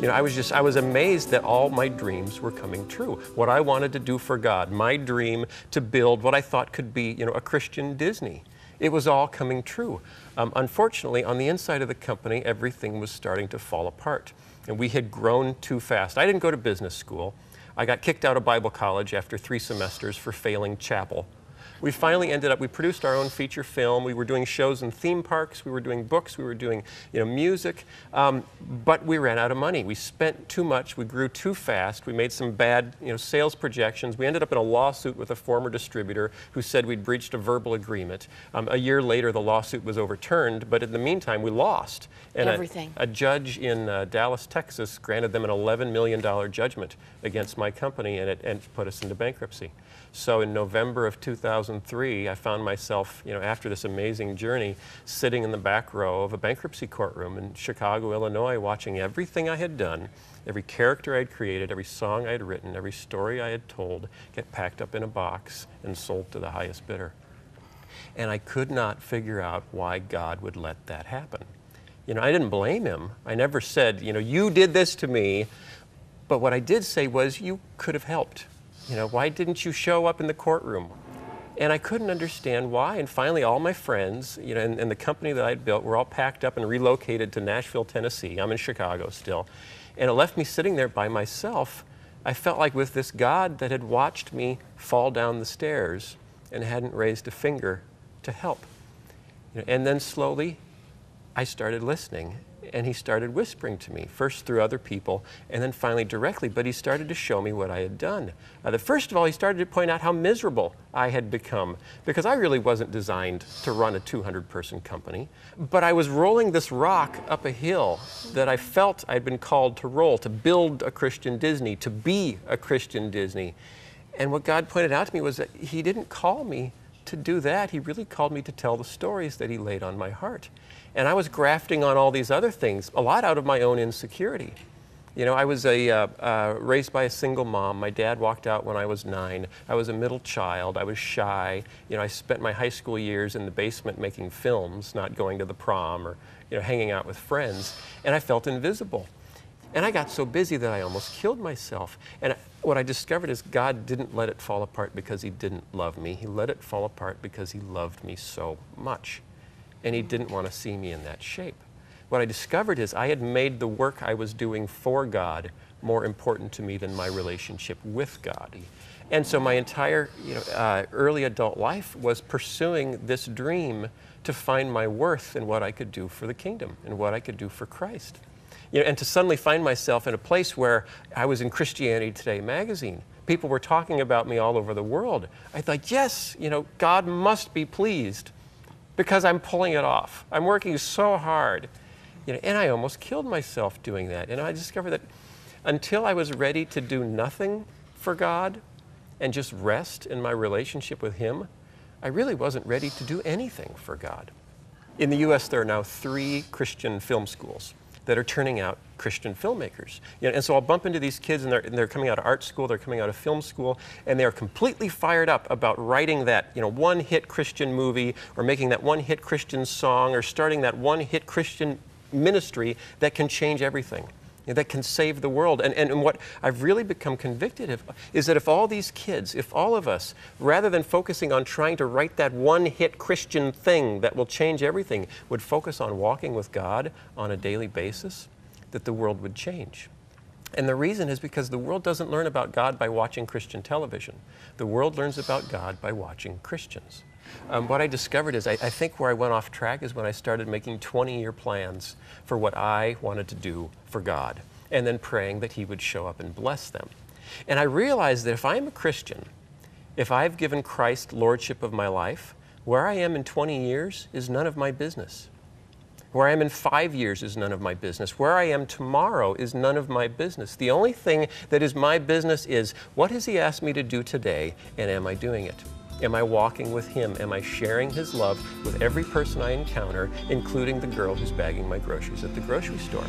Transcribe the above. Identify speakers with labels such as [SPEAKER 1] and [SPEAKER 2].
[SPEAKER 1] I was amazed that all my dreams were coming true. What I wanted to do for God, my dream to build what I thought could be, a Christian Disney. It was all coming true. Unfortunately, on the inside of the company, everything was starting to fall apart. And we had grown too fast. I didn't go to business school. I got kicked out of Bible college after 3 semesters for failing chapel. We finally we produced our own feature film. We were doing shows in theme parks. We were doing books. We were doing, music. But we ran out of money. We spent too much. We grew too fast. We made some bad, sales projections. We ended up in a lawsuit with a former distributor who said we'd breached a verbal agreement. A year later, the lawsuit was overturned, but in the meantime, we lost. And
[SPEAKER 2] everything.
[SPEAKER 1] A judge in Dallas, Texas, granted them an $11 million judgment against my company, and it put us into bankruptcy. So in November of 2003, I found myself, after this amazing journey, sitting in the back row of a bankruptcy courtroom in Chicago, Illinois, watching everything I had done, every character I'd created, every song I'd written, every story I had told, get packed up in a box and sold to the highest bidder. And I could not figure out why God would let that happen. I didn't blame him. I never said, you did this to me. But what I did say was, you could have helped. Why didn't you show up in the courtroom? And I couldn't understand why. And finally, all my friends, and the company that I'd built were all packed up and relocated to Nashville, Tennessee. I'm in Chicago still. And it left me sitting there by myself. I felt like with this God that had watched me fall down the stairs and hadn't raised a finger to help. And then slowly, I started listening. And he started whispering to me, first through other people, and then finally directly, but he started to show me what I had done. First of all, he started to point out how miserable I had become, because I really wasn't designed to run a 200-person company, but I was rolling this rock up a hill that I felt I'd been called to roll, to build a Christian Disney, to be a Christian Disney. And what God pointed out to me was that he didn't call me to do that. He really called me to tell the stories that he laid on my heart. And I was grafting on all these other things, a lot out of my own insecurity. I was raised by a single mom. My dad walked out when I was 9. I was a middle child. I was shy. I spent my high school years in the basement making films, not going to the prom or hanging out with friends. And I felt invisible. And I got so busy that I almost killed myself. And what I discovered is God didn't let it fall apart because he didn't love me. He let it fall apart because he loved me so much. And he didn't want to see me in that shape. What I discovered is I had made the work I was doing for God more important to me than my relationship with God. And so my entire early adult life was pursuing this dream to find my worth in what I could do for the kingdom and what I could do for Christ. And to suddenly find myself in a place where I was in Christianity Today magazine. People were talking about me all over the world. I thought, yes, God must be pleased because I'm pulling it off. I'm working so hard. And I almost killed myself doing that. And I discovered that until I was ready to do nothing for God and just rest in my relationship with him, I really wasn't ready to do anything for God. In the U.S., there are now 3 Christian film schools that are turning out Christian filmmakers. And so I'll bump into these kids, and they're coming out of art school, they're coming out of film school, and they're completely fired up about writing that one-hit Christian movie, or making that one-hit Christian song, or starting that one-hit Christian ministry that can change everything, that can save the world. And what I've really become convicted of is that if all these kids, if all of us, rather than focusing on trying to write that one-hit Christian thing that will change everything, would focus on walking with God on a daily basis, that the world would change. And the reason is because the world doesn't learn about God by watching Christian television. The world learns about God by watching Christians. What I discovered is I think where I went off track is when I started making 20-year plans for what I wanted to do for God, and then praying that he would show up and bless them. And I realized that if I'm a Christian, if I've given Christ lordship of my life, where I am in 20 years is none of my business. Where I am in 5 years is none of my business. Where I am tomorrow is none of my business. The only thing that is my business is, what has he asked me to do today, and am I doing it? Am I walking with him? Am I sharing his love with every person I encounter, including the girl who's bagging my groceries at the grocery store?